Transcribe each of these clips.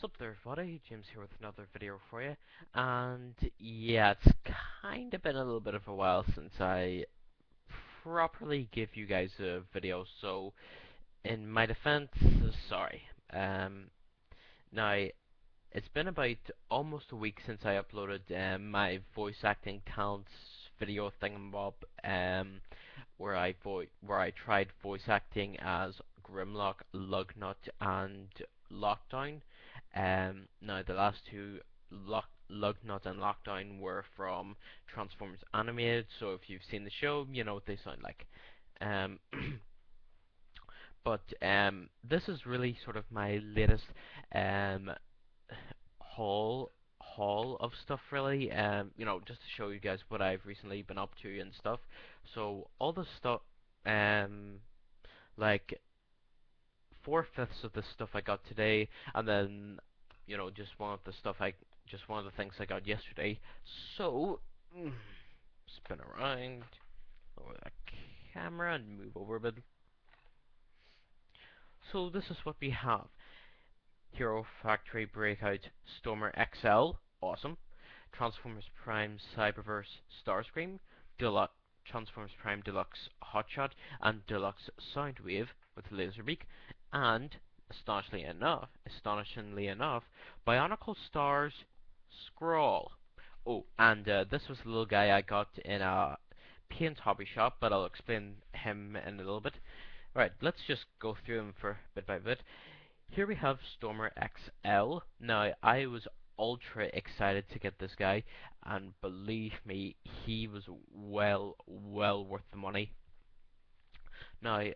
Sup there everybody, James here with another video for you, and yeah, it's kinda been a little bit of a while since I properly give you guys a video, so in my defense, sorry. Now, it's been about almost a week since I uploaded my voice acting talents video thingamabob, where I tried voice acting as Grimlock, Lugnut, and Lockdown. Now the last two, Lugnut and Lockdown, were from Transformers Animated. So if you've seen the show, you know what they sound like. Um, but this is really sort of my latest um haul haul of stuff really. Just to show you guys what I've recently been up to and stuff. So all the stuff, um, like 4/5 of the stuff I got today, and then just one of the things I got yesterday. So spin around over the camera and move over a bit. So this is what we have. Hero Factory Breakout Stormer XL, awesome. Transformers Prime Cyberverse Starscream, Deluxe Transformers Prime Deluxe Hotshot, and Deluxe Soundwave with Laserbeak, and astonishingly enough, Bionicle Stars Scrawl. Oh, and this was the little guy I got in a paint hobby shop, but I'll explain him in a little bit. Alright, let's just go through them for bit by bit. Here we have Stormer XL. Now, I was ultra excited to get this guy, and believe me, he was well worth the money. Now,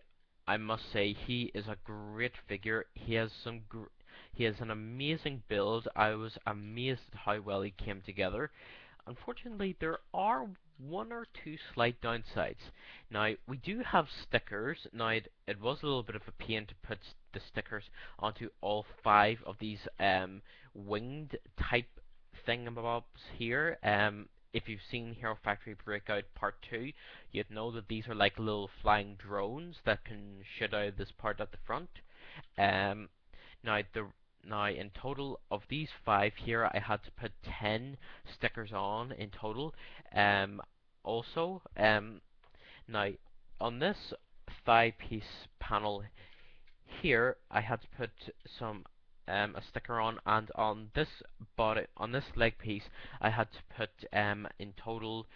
I must say, he is a great figure. He has an amazing build. I was amazed at how well he came together. Unfortunately, there are one or two slight downsides. Now, we do have stickers. Now, it was a little bit of a pain to put the stickers onto all five of these winged type thingamabobs here. If you've seen Hero Factory Breakout Part 2, you'd know that these are like little flying drones that can shoot out this part at the front. Um, now, in total of these five here, I had to put 10 stickers on in total. Um, also, now on this thigh-piece panel here, I had to put a sticker on, and on this leg piece, I had to put in total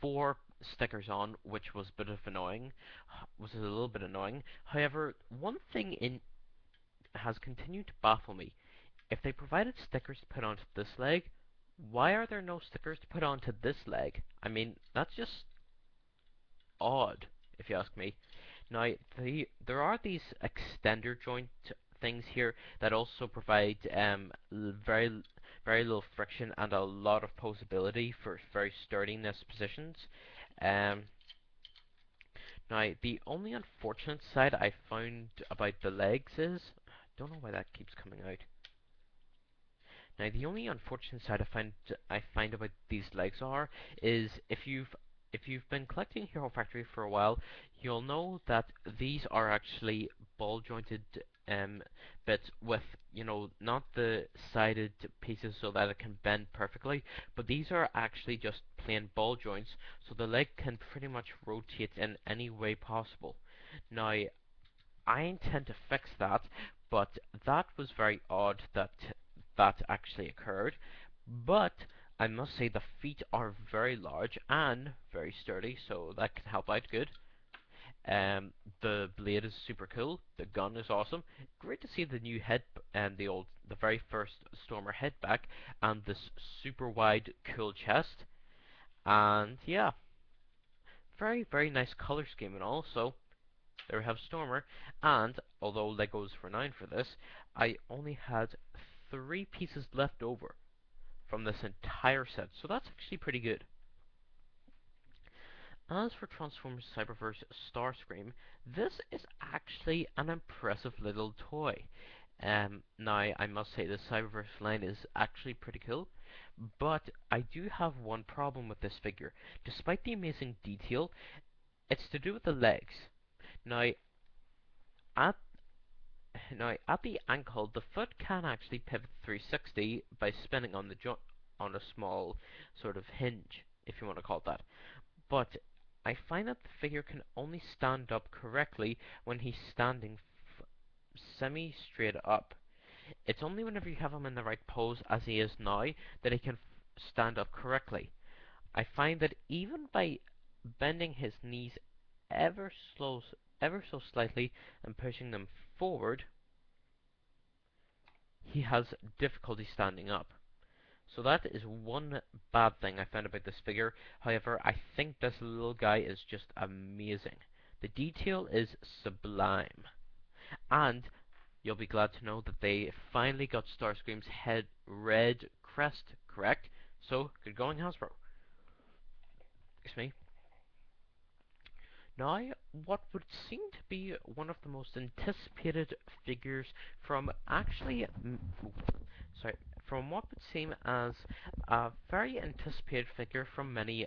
4 stickers on, which was a bit of annoying, was a little bit annoying. However, one thing in has continued to baffle me. If they provided stickers to put onto this leg, why are there no stickers to put onto this leg? I mean, that's just odd, if you ask me. Now, there are these extender joint things here that also provide very little friction and a lot of posability for very sturdiness positions. Um, Now, the only unfortunate side I found about the legs is, I don't know why that keeps coming out. Now, the only unfortunate side I find about these legs is if you've been collecting Hero Factory for a while, you'll know that these are actually ball jointed bits with, not the sided pieces so that it can bend perfectly, but these are actually just plain ball joints, so the leg can pretty much rotate in any way possible. Now, I intend to fix that, but that was very odd that that actually occurred. But I must say the feet are very large and very sturdy, so that can help out good. The blade is super cool. The gun is awesome. Great to see the new head and the very first Stormer head back, and this super wide cool chest. And yeah, very nice color scheme and all. So there we have Stormer, and although Legos were 9 for this, I only had 3 pieces left over from this entire set, so that's actually pretty good. As for Transformers Cyberverse Starscream, this is actually an impressive little toy. Now, I must say the Cyberverse line is actually pretty cool, but I do have one problem with this figure. Despite the amazing detail, it's to do with the legs. Now, at Now, at the ankle, the foot can actually pivot 360 by spinning on the on a small sort of hinge, if you want to call it that. But I find that the figure can only stand up correctly when he's standing semi straight up. It's only whenever you have him in the right pose, as he is now, that he can stand up correctly. I find that even by bending his knees ever slow, ever so slightly and pushing them forward, he has difficulty standing up. So that is one bad thing I found about this figure. However, I think this little guy is just amazing. The detail is sublime. And you'll be glad to know that they finally got Starscream's head red crest correct. So, good going, Hasbro. Excuse me. Now, what would seem to be one of the most anticipated figures from actually, sorry, from what would seem as a very anticipated figure from many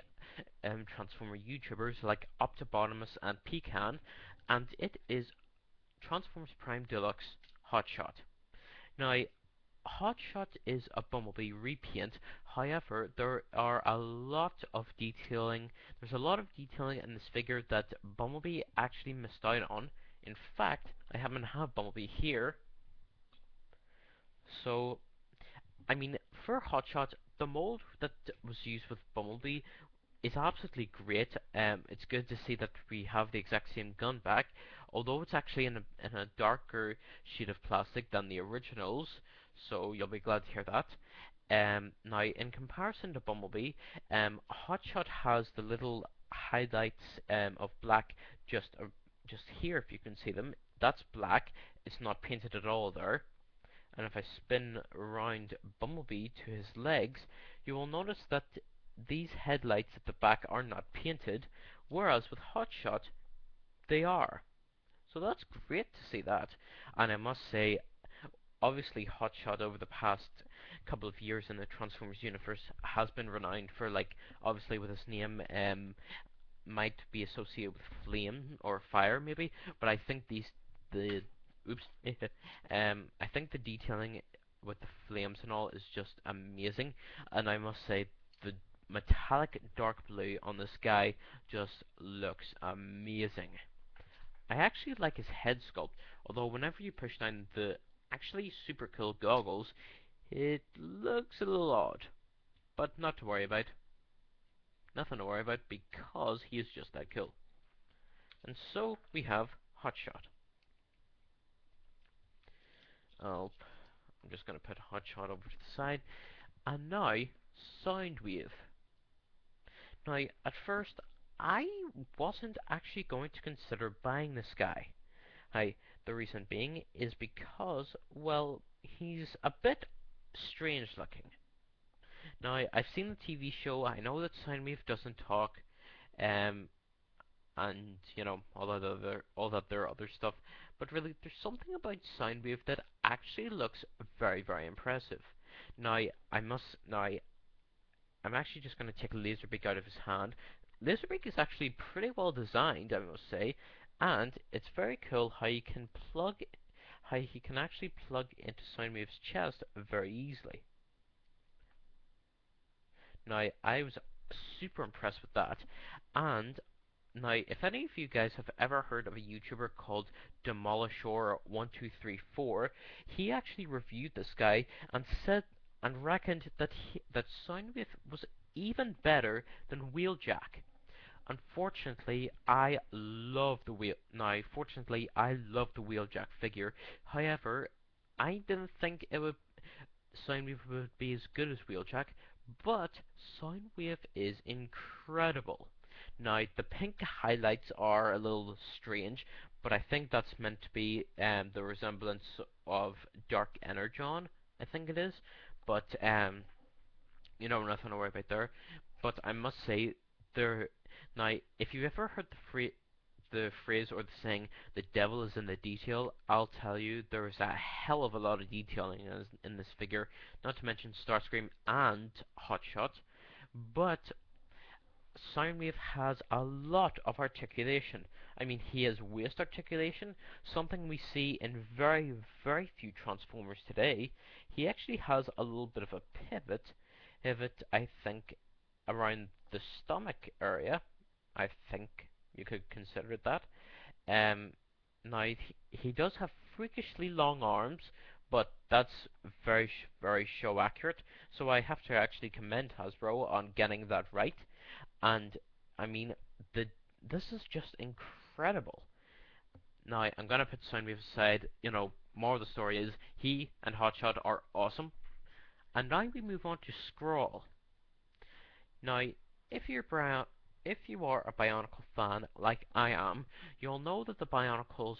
Transformer YouTubers like Optibotimus and Pecan, and it is Transformers Prime Deluxe Hotshot. Now, Hotshot is a Bumblebee repaint. However, there are a lot of detailing. There's a lot of detailing in this figure that Bumblebee actually missed out on. In fact, I happen to have Bumblebee here. So, I mean, for Hotshot, the mold that was used with Bumblebee is absolutely great. It's good to see that we have the exact same gun back, although it's actually in a darker sheet of plastic than the originals. So you'll be glad to hear that. Now, in comparison to Bumblebee, Hotshot has the little highlights of black just here, if you can see them. That's black. It's not painted at all there. And if I spin around Bumblebee to his legs, you will notice that these headlights at the back are not painted, whereas with Hotshot, they are. So that's great to see that. And I must say, obviously Hotshot over the past couple of years in the Transformers universe has been renowned for, like, obviously with his name, might be associated with flame or fire maybe, but I think the oops I think the detailing with the flames and all is just amazing, and I must say the metallic dark blue on this guy just looks amazing. I actually like his head sculpt, although whenever you push down the actually super cool goggles, it looks a little odd, but not to worry about. Nothing to worry about because he is just that cool. And so we have Hotshot. I'm just going to put Hotshot over to the side. And now, Soundwave. Now, at first, I wasn't actually going to consider buying this guy. The reason being is because, well, he's a bit strange looking. Now, I've seen the TV show, I know that Soundwave doesn't talk, um, and all that there other stuff. But really, there's something about Soundwave that actually looks very, very impressive. Now, I'm actually just going to take Laserbeak out of his hand. Laserbeak is actually pretty well designed, I must say, and it's very cool how he can actually plug into Soundwave's chest very easily. Now, I was super impressed with that, and now, if any of you guys have ever heard of a YouTuber called Demolisher1234, he actually reviewed this guy and said and reckoned that Soundwave was even better than Wheeljack. Unfortunately, I love the Wheeljack figure. However, I didn't think it would Soundwave would be as good as Wheeljack, but Soundwave is incredible. Now, the pink highlights are a little strange, but I think that's meant to be the resemblance of Dark Energon, I think it is. But, nothing to worry about there. But I must say, there. Now, if you ever heard the phrase or the saying, the devil is in the detail, I'll tell you, there is a hell of a lot of detailing in this figure, not to mention Starscream and Hotshot, but Soundwave has a lot of articulation. I mean, he has waist articulation, something we see in very, very few Transformers today. He actually has a little bit of a pivot, I think, around the stomach area. I think you could consider it that. Um, Now he does have freakishly long arms, but that's very show accurate. So I have to actually commend Hasbro on getting that right. And I mean, the this is just incredible. Now I'm gonna put Soundwave aside. More of the story is he and Hotshot are awesome. And now we move on to Scrawl. Now, if you're if you are a Bionicle fan like I am, you'll know that the Bionicle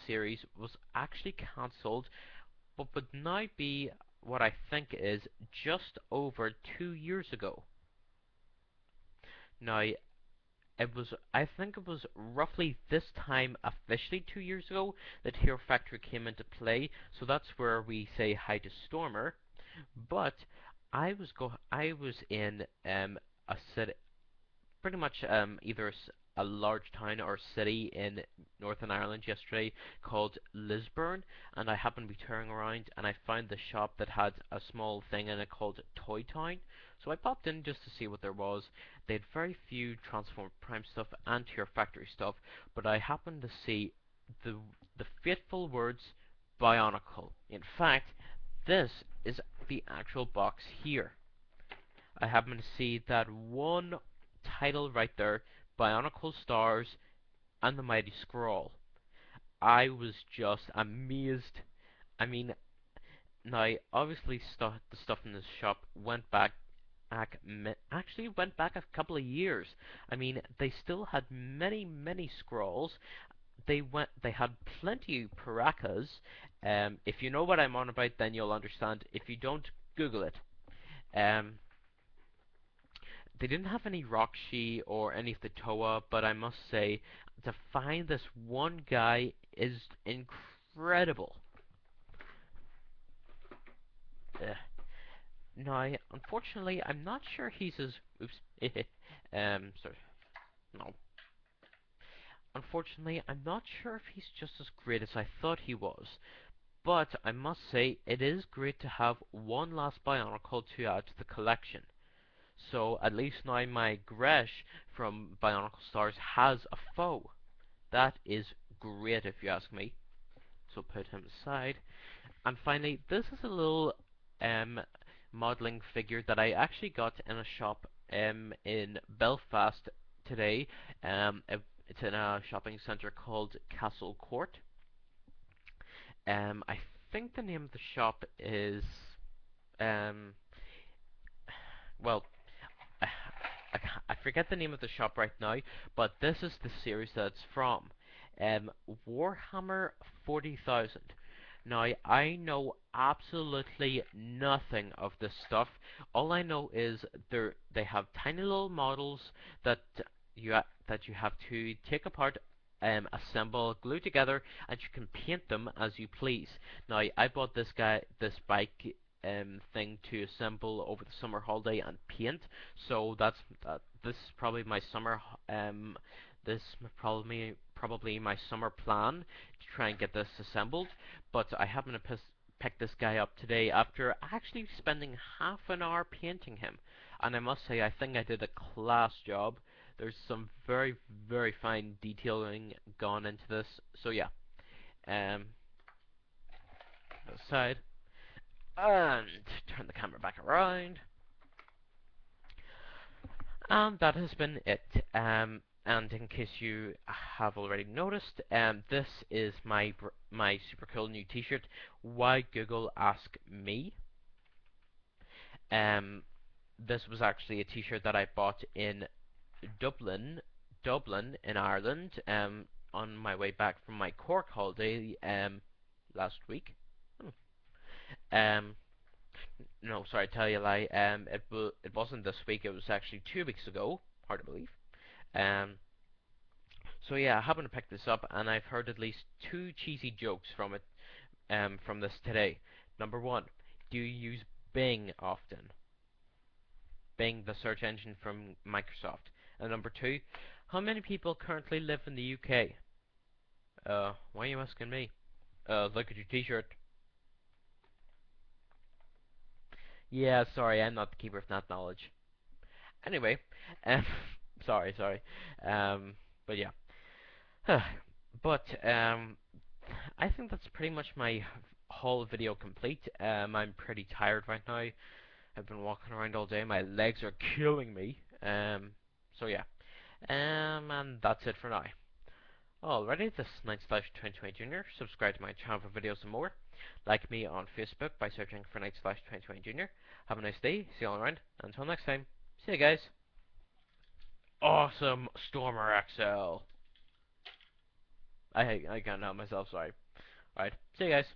series was actually cancelled, but would now be what I think is just over 2 years ago. Now, I think it was roughly this time, officially 2 years ago, that Hero Factory came into play. So that's where we say hi to Stormer. But I was in a city, pretty much either a large town or city in Northern Ireland yesterday called Lisburn, and I happened to be turning around and I found the shop that had a small thing in it called Toy Town. So I popped in just to see what there was. They had very few Transform Prime stuff and Tier Factory stuff, but I happened to see the the fateful words Bionicle. In fact, this is the actual box here. I happen to see that one title right there, Bionicle Stars and the Mighty Scroll. I was just amazed. I mean, now obviously the stuff in this shop actually went back a couple of years. I mean, they still had many scrolls. They had plenty of Paracas. If you know what I'm on about, then you'll understand. If you don't, Google it. Um, They didn't have any Rockshi or any of the Toa, but I must say, to find this one guy is incredible. Uh, Now, unfortunately, I'm not sure he's as. Oops. Sorry. No. Unfortunately, I'm not sure if he's just as great as I thought he was. But I must say, it is great to have one last Bionicle to add to the collection. So at least now my Gresh from Bionicle Stars has a foe. That is great if you ask me. So put him aside. And finally, this is a little um, modeling figure that I actually got in a shop in Belfast today. It's in a shopping centre called Castle Court. I think the name of the shop is um, well, I, I forget the name of the shop right now, but this is the series that it's from. Um, Warhammer 40,000. Now, I know absolutely nothing of this stuff. All I know is they have tiny little models that that you have to take apart, assemble, glue together, and you can paint them as you please. Now, I bought this bike thing to assemble over the summer holiday and paint. So this is probably my summer this probably my summer plan to try and get this assembled. But I happen to pick this guy up today after actually spending half an hour painting him, and I must say I think I did a class job. There's some very fine detailing gone into this. So yeah, um, aside and turn the camera back around. And that has been it. And in case you have already noticed, this is my super cool new T-shirt. Why Google Ask Me? Um, this was actually a T-shirt that I bought in Dublin, Dublin in Ireland. On my way back from my Cork holiday last week. Um, no, sorry, I tell you a lie. It wasn't this week. It was actually 2 weeks ago. Hard to believe. Um, so yeah, I happened to pick this up, and I've heard at least two cheesy jokes from it. From this today. Number one, do you use Bing often? Bing, the search engine from Microsoft. And number two, How many people currently live in the UK? Why are you asking me? Look at your t-shirt. Yeah, sorry, I'm not the keeper of that knowledge. Anyway, um, sorry. Um, but yeah. But I think that's pretty much my whole video complete. I'm pretty tired right now. I've been walking around all day. My legs are killing me. So yeah. And that's it for now. Alrighty, this is 9/2020 Junior. Subscribe to my channel for videos and more. Like me on Facebook by searching for 9/2020 Junior. Have a nice day. See you all around. Until next time. See you guys. Awesome Stormer XL. I can't help myself. Sorry. Alright. See you guys.